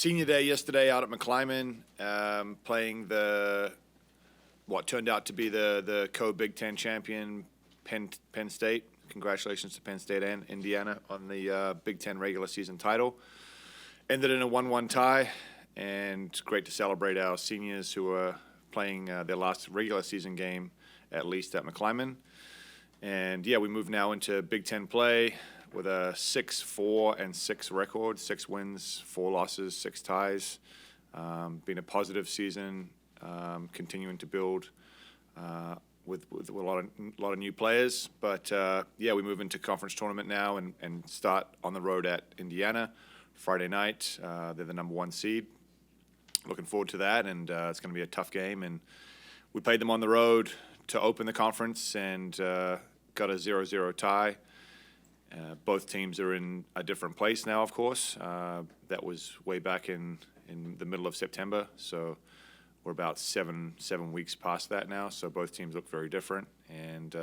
Senior day yesterday out at McClyman, playing what turned out to be the co-Big Ten champion, Penn State. Congratulations to Penn State and Indiana on the Big Ten regular season title. Ended in a 1-1 tie, and great to celebrate our seniors who are playing their last regular season game, at least at McClyman. And yeah, we move now into Big Ten play with a 6-4-6 record, 6 wins, 4 losses, 6 ties. Been a positive season, continuing to build with a lot of new players. But yeah, we move into conference tournament now and start on the road at Indiana Friday night. They're the number 1 seed. Looking forward to that, and it's going to be a tough game. And we played them on the road to open the conference and got a 0-0 tie. Both teams are in a different place now, of course. That was way back in the middle of September, so we're about seven weeks past that now. So both teams look very different, and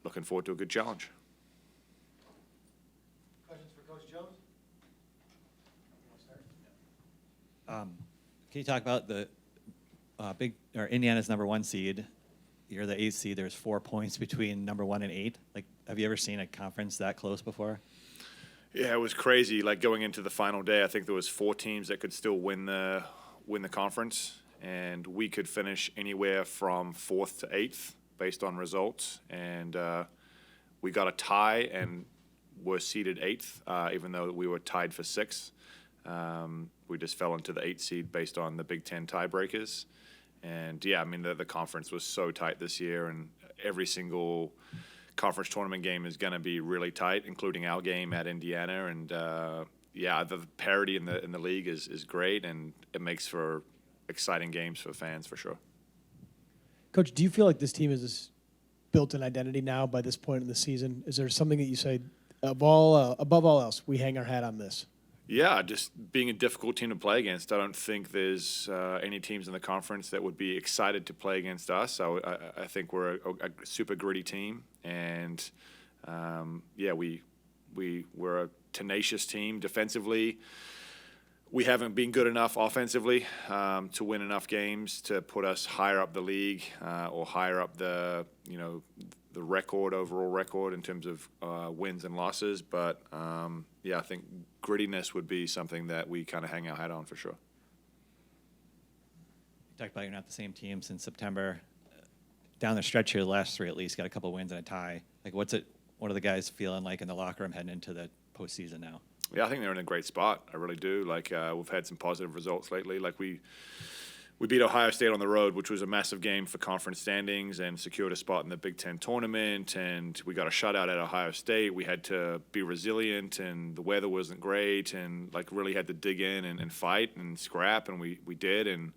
looking forward to a good challenge. Questions for Coach Jones? Can you talk about the Indiana's number 1 seed? You're the 8th seed. There's 4 points between number 1 and 8. Like, have you ever seen a conference that close before? Yeah, it was crazy. Like going into the final day, I think there was 4 teams that could still win the conference, and we could finish anywhere from 4th to 8th based on results. And we got a tie and were seeded 8th, even though we were tied for 6th. We just fell into the 8th seed based on the Big Ten tiebreakers. And yeah, I mean, the conference was so tight this year, and every single conference tournament game is going to be really tight, including our game at Indiana. And yeah, the parity in the league is great, and it makes for exciting games for fans for sure. Coach, do you feel like this team has built an identity now by this point in the season? Is there something that you say, above all else, we hang our hat on this? Yeah, just being a difficult team to play against. I don't think there's any teams in the conference that would be excited to play against us. I think we're a super gritty team, and yeah, we're a tenacious team defensively. We haven't been good enough offensively to win enough games to put us higher up the league or higher up the overall record in terms of wins and losses. But yeah, I think grittiness would be something that we kind of hang our hat on for sure. You talked about you're not the same team since September. Down the stretch here, the last 3 at least, got a couple wins and a tie. Like, what are the guys feeling like in the locker room heading into the postseason now? Yeah, I think they're in a great spot. I really do. Like, we've had some positive results lately. Like, we beat Ohio State on the road, which was a massive game for conference standings, and secured a spot in the Big Ten tournament. And we got a shutout at Ohio State. We had to be resilient, and the weather wasn't great, and like really had to dig in and fight and scrap, and we did. And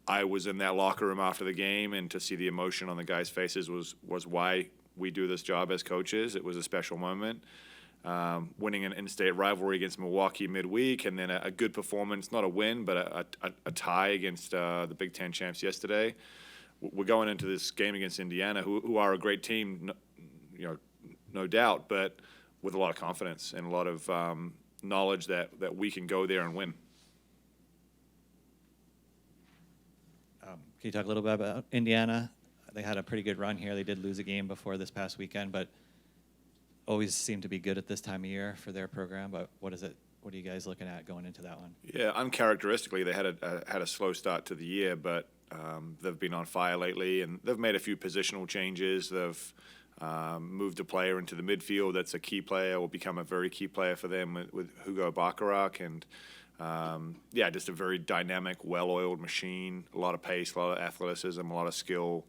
I was in that locker room after the game, and to see the emotion on the guys' faces was why we do this job as coaches. It was a special moment. Winning an in-state rivalry against Milwaukee midweek, and then a good performance, not a win, but a tie against the Big Ten champs yesterday. We're going into this game against Indiana, who are a great team, no doubt, but with a lot of confidence and a lot of knowledge that we can go there and win. Can you talk a little bit about Indiana? They had a pretty good run here. They did lose a game before this past weekend, but always seem to be good at this time of year for their program. But what are you guys looking at going into that one? Yeah, uncharacteristically, they had a slow start to the year, but they've been on fire lately, and they've made a few positional changes. They've moved a player into the midfield that's a key player, will become a very key player for them with Hugo Bacharach, and yeah, just a very dynamic, well-oiled machine. A lot of pace, a lot of athleticism, a lot of skill.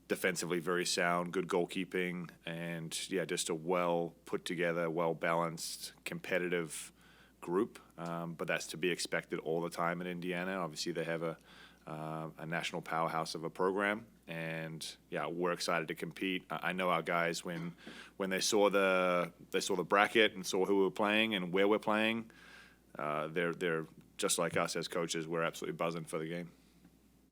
Defensively very sound, good goalkeeping, and yeah, just a well put together, well balanced, competitive group. But that's to be expected all the time in Indiana. Obviously, they have a national powerhouse of a program, and yeah, we're excited to compete. I know our guys when they saw the bracket and saw who we were playing and where we're playing, they're just like us as coaches. We're absolutely buzzing for the game.